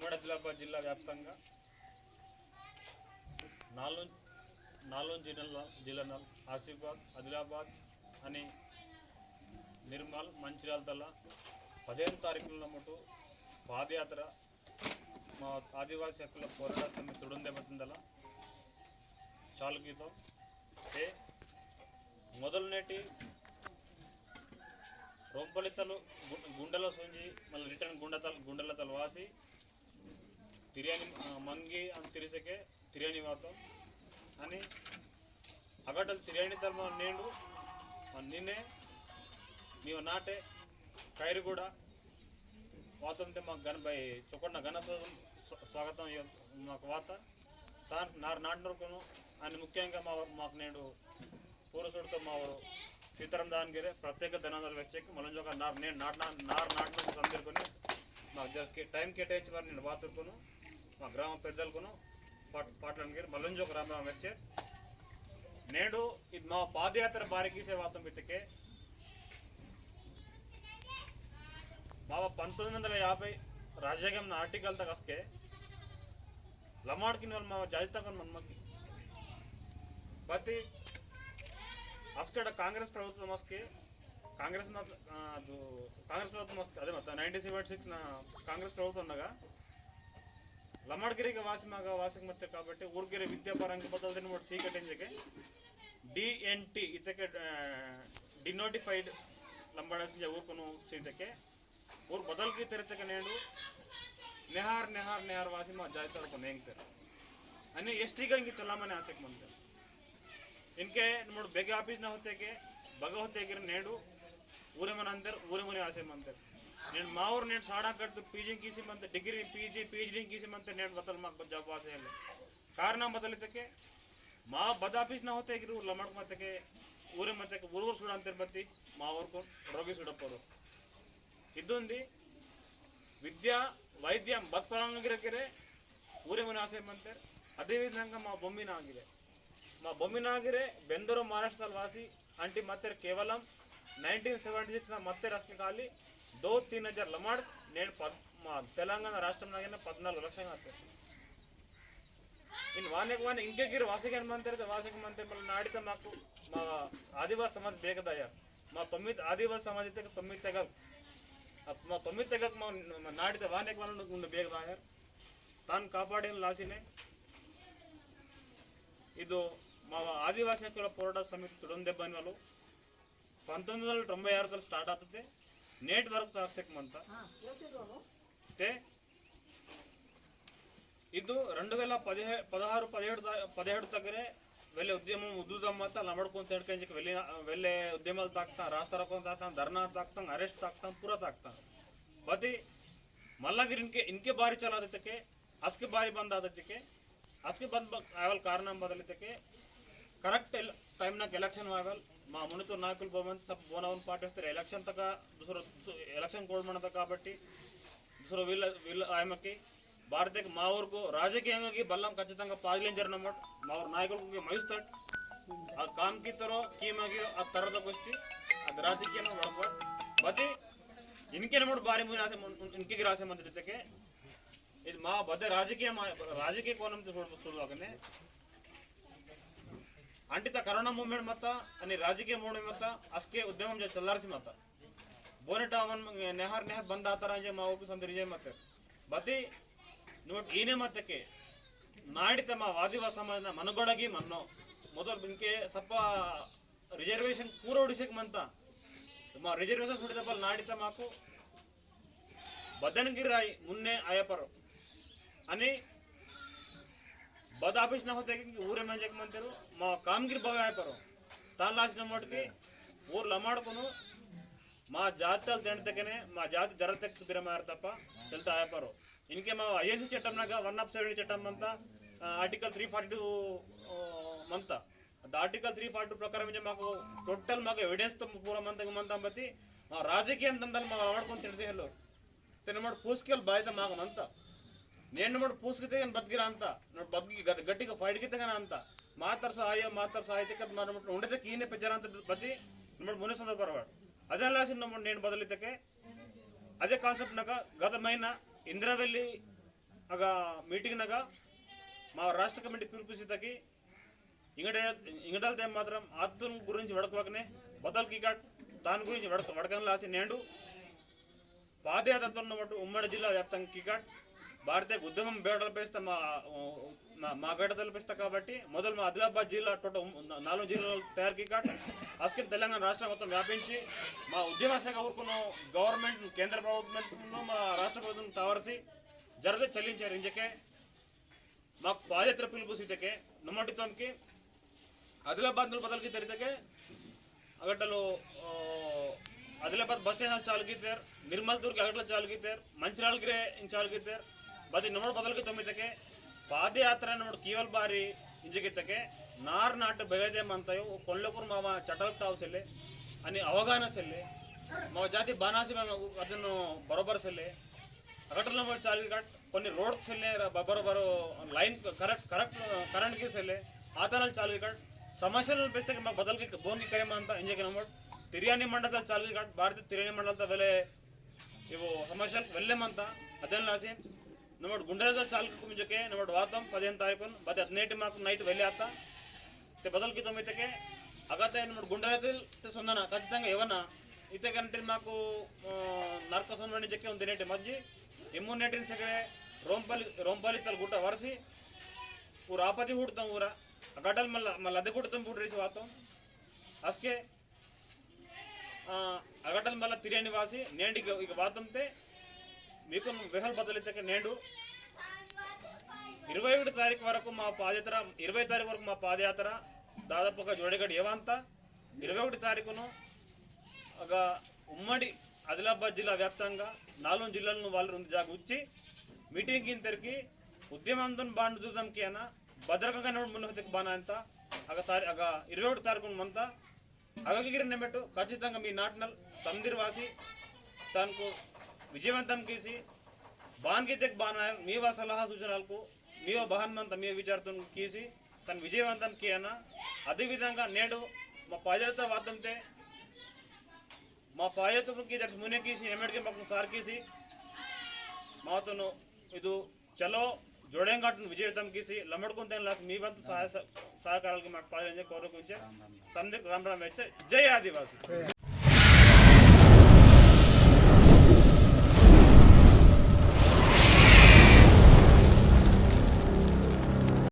ఉమ్మడి ఆదిలాబాద్ జిల్లా వ్యాప్తంగా నాలుగు జిల్లాల ఆసిఫాబాద్, ఆదిలాబాద్ అని నిర్మల్, మంచిర్యాల తల 15 తారీఖుల మటు పాదయాత్ర మా ఆదివాసీ హక్కుల పోరాట సమితి తుడుందెబతుందల చాలుకీతో మొదలునేటి రొంపలితలు గుండెల సొంజి మళ్ళీ రిటర్న్ గుండెలతలు వాసి తిరియాని మంగి అని తిరిసకే తిరియాని వాతం అని అగటలు తిరియాని తల నేడు నిన్నే నీవు నాటే కైరు కూడా వాతంటే మాకు బై చొక్కన ఘన స్వాగతం మాకు వాత నాటినరుకును అని ముఖ్యంగా మాకు నేడు పూరసుడితో మా సీతారాం దానిగిరే ప్రత్యేక ధన్యవాదాలు వచ్చాక మళ్ళీ ఒక నేను నాటిన సందర్కొని మాకు టైం కేటాయించి మరి నేను వాతుడుకును మా గ్రామ పెద్దలకును పాటలగిరి మళ్ళీ ఒక రామ వచ్చే నేడు ఇది మా పాదయాత్ర బారికీసే వాతం బిత్తకే బాబా 1950 రాజ్యాంగం ఆర్టికల్ तक असके लमाड़ की नल जाति तक मनमकी बत्ती अस्कड़ कांग्रेस प्रभुत्व मस्के कांग्रेस प्रभुत्व मस्के अदे मत 1976 ना कांग्रेस प्रभुत्व उन्नगा लमाड़गिरी वासी मग वासी मत काबट्टी ऊर्गिरी विद्यापरंग बदल दिन मोट सीकटेंजके DNT इतके डिनोटिफाइड लंबाड़स ऊर्को सीतके ऊर बदल की तेरते नेडू नेहार नेहार नेहार वासी मा जायतर को नेंगते अन्य एसटी का इनकी चलामने आसक मनते इनके नोड बेगे ऑफिस ना होते के बग होते के नेडू ऊरे मन अंदर ऊरे मने आसे मनते నేను మా ఊరు నేను సాడా కట్టు పీజీ కీసి మంతే డిగ్రీ పీజీ కీసి మంతే నేను बदल मा जब वासे है कारण बदलते के मा बद ऑफिस ना होते कि लमड़ मते के ऊरे मते के ऊर सुड़ अंतर बत्ती मा ऊर को रोगी सुड़पड़ो इदुंदी विद्या वैद्य बत्परांगिरे ऊरे मन आसे मंते अदे विधंगा मा बोम्मिनागिरे बेंदूरु महाराष्ट्र वासी अंटी मत्ते केवलम 1976 ना मत्ते रस्के खाली 2-3 हजार लमाड़ नेड तेलंगाना राष्ट्र 14 लक्षंग आते इन वाने इंके गिर वासिक मनते वासिक मनते मल्ल नाडित माकु मा आदिवासी समाज बेगदया मा 9 आदिवासी समाज 9 तेगल మా 9 తెగకు మా నాటితే వానేక వలన ఉండే బేగ రాయర్ తాను కాపాడిన లాసినే ಇದು మా ఆదివాసీ హక్కుల పోరాట సమితి తుడుందెబ్బని వాళ్ళు 1996 స్టార్ట్ అవుతుంది నేటి వరకు తాక్షకమంతా తే ಇದು 2016-17 దగ్గరే వెళ్ళే ఉద్యమం ఉద్దుదం మత లమడుకొని తేడుకంజికి వెళ్ళే ఉద్యమాలు తాకుతాం రాస్తారోకం తాకుతాం ధర్నా తాకుతాం అరెస్ట్ తాకుతాం పూరా తాకుతాం बती मल्लागिर इनके बारी चला देते के अस्के बारी बंद आते के अस्के बंद आयल कारण बदलते के करेक्ट टाइम ना इलेक्शन आयल मा मुनितो नायकुल बोमन सब बोनवन पार्टी इलेक्शन तक दूसरा इलेक्शन कोड मनता काबट्टी दूसरा వీళ్ళ ఆయమకి భారతీయ మా ఊరుకు రాజకీయంగా బల్లం ఖచ్చితంగా పాదిలించరన మట్ మా ఊరు నాయకులకు మహిస్తాడు ఆ కామ్కి తరో కీమాకి ఆ తర్వాత వచ్చి అది రాజకీయంగా వడబట్ బతి इनके नमूड बारी मुझे आसे इनके गिरासे मंदिर तके इस माँ बदे राजकीय कोणम से शुरू आगने अंटिता करोना मूवमेंट मता अनि राजकीय मूवमेंट मता अस्के उद्यमम जो चल्लारसी मता बोनेटा वन नेहर बंद आता रहे माँ ऊपर संदर्जे मते बदी नोट इने मत के नाडित मा आदिवासी समाज मनुगडगी मन्नो मोदल इनके सप्प रिजर्वेशन पूरा ओडिसे मनता मा रिजर्वेशन सुडिದ ಬಲ್ ನಾಡಿತ ಮಾಕು बदनगिराई मुन्ने आयापर अनि बद ऑफिस ना होते कि ऊरे में जक मंतरू मा कामगिर बग आयापर तान लास्ट नंबर की ऊर लमाडकोनु मा जातल देंडतकने मा जाति जरतक बिर मारतप्ಪ चलता आयापर इनके मा आईएनसी चट्टम नाग 170 चट्टम मंत आर्टिकल 342 मंत आर्टिकल 342 प्रकार माको टोटल माको एविडेंस तो पूरा मंता बत्ती राजकीय ದಂದಲ್ಲಿ ಮಾಡ್ಕೊಂಡು ತಿಳಿಸಿ ಹೇಳು ತೆನ ಮಾಡಿ ಪೂಸ್ಕೆಲ್ ಬಾಯ್ತ ಮಾಗನಂತ ನೇಣ ಮಾಡಿ ಪೂಸ್ಕಿತೆ ಬದ್ಗಿರ ಅಂತ ನೋಡಿ ಬಗ್ಗಿ ಗಟ್ಟಿಗೆ ಫೈಟ್ ಗಿತಗನ ಅಂತ ಮಾತಾರ್ಸ ಆಯ್ತಕ್ಕೆ ಮಾಡ್ಬಿಟ್ಟು ಉಂಡದಕ್ಕೆ ಈನೆ ಪೆಜರ ಅಂತ ಬದ್ದಿ ನೋಡಿ ಮುನೆ ಸಂದ ಬರವಾಡ ಅದೆಲ್ಲ ನಮ್ಮ ನೇಣ ಬದಲಿತಕ್ಕೆ ಅದೇ ಕಾನ್ಸೆಪ್ಟ್ ನಾಗ ಗತ ಮೈನ ಇಂದ್ರವೆಲ್ಲಿ ಆಗ ಮೀಟಿಂಗ್ನಾಗ మా రాష్ట్ర కమిటీ పిలుపుసితకి ఇంగడల్తే మాత్రం అద్దం గురించి వడకవకనే బదల్కి దాని గురించి వడకం లాసి నేడు పాదయాత్రతో ఉన్నట్టు ఉమ్మడి జిల్లా వ్యాప్తంగా కికాట్ భారతీయ ఉద్యమం బేడ తలపిస్తా మా బేడ తలపిస్తా కాబట్టి మొదలు మా ఆదిలాబాద్ జిల్లా టోటల్ 4 జిల్లాలు తయారు కికాట్ అస్కిల్ తెలంగాణ రాష్ట్రం మొత్తం వ్యాపించి మా ఉద్యమ శాఖ ఊరుకున్న గవర్నమెంట్ కేంద్ర ప్రభుత్వం మా రాష్ట్ర ప్రభుత్వం తవరిసి జరద చెల్లించారు ఇంజకే మాకు పాదయాత్ర పిలుపు సీతకే నమ్మటితోకి ఆదిలాబాద్ బదల్కి తెరితకే అగట్టలో आदिलाबाद बस स्टैंड चालू कीतेर निर्मल दुर्ग अगटला चालू कीतेर मंचराल गिरे इन चालू कीतेर बदी नमोड बदल के तमितके पादयात्रा नमोड कीवल बारी इंजगितके नार नाट बेगदे मंतयो कोल्लपुर मामा चटल ताव सेले अनि అవగాహన సెల్లే మా జాతి బానాసి అదను బరోబర్ సెల్లే అగటల నమోడ్ చాలూ కట్ కొన్ని రోడ్ సెల్లే బరోబర్ లైన్ కరెంట్ కి సెల్లే ఆతనల్ చాలూ కట్ సమస్యలను పెస్తకే మా బదల్ के बोन की करे मानता इंजके नमोड तिरियानी मंडल चालू काट भारतीय तिरियानी मंडल वेले इवो समस्या वेल्लेमंत अदन लासी नमोड गुंडल चालू मुझे नमोड वातम 15 तारीखु बद 18 माक नईट वेले आता ते बदल की तमितके अगते नमोड गुंडल सొందన ఖచ్చితంగా ఏవన్నా ఇతే కంటే మాకు నర్క సొందని చెక్కే ఉంది నేటి మధ్య ఇమ్యూనిటీని సగరే రోంపల్లి తల గుట్ట వరసి ఊర ఆపతి హుడతాం ఊర గడల్ మల్ల అదే గుడతాం బుడ్రేసి వాతం అస్కే అగటల్ మళ్ళీ తిరియాని వాసి నేండి ఇక వాతంతే మీకు వెహల్ బదులైతే నేడు 21 తారీఖు వరకు మా పాదయాత్ర 20 తారీఖు వరకు మా పాదయాత్ర దాదాపుగా జోడేగడ్ ఏవంత 21 తారీఖును ఒక ఉమ్మడి ఆదిలాబాద్ జిల్లా వ్యాప్తంగా 4 జిల్లాలను వాళ్ళు జాగుచ్చి మీటింగ్ ఇంతరికి ఉద్యమంతో బాండ్ దూదంకి అన్న భద్రకంగా మున్నహతకి బాణ అంత అగ 21 తారీఖున మంతా అగగిరి నెమెట్టు ఖచ్చితంగా మీ నాటనల్ సందిర్వాసి తనకు విజయవంతం చేసి బాన్కి తెక్ బాన్ మీ సలహా సూచనలకు మీ బహన్మంత మీ విచారతో కీసి తను విజయవంతం కియన అదేవిధంగా నేడు మా పాదయాత్ర వాదంతే మా పాదయాత్రకి దర్శ మునే కీసి నెమెట్కి మాకు సార్ కీసి మాతను ఇది చలో జోడేంగాటను విజయవంతం కీసి లమ్మడుకుంటే లాస్ మీ వంతు సహకారాలకి మాకు పాదయాత్ర కోరుకుంటే సందీప్ రామ్ రామ్ జై ఆదివాసి.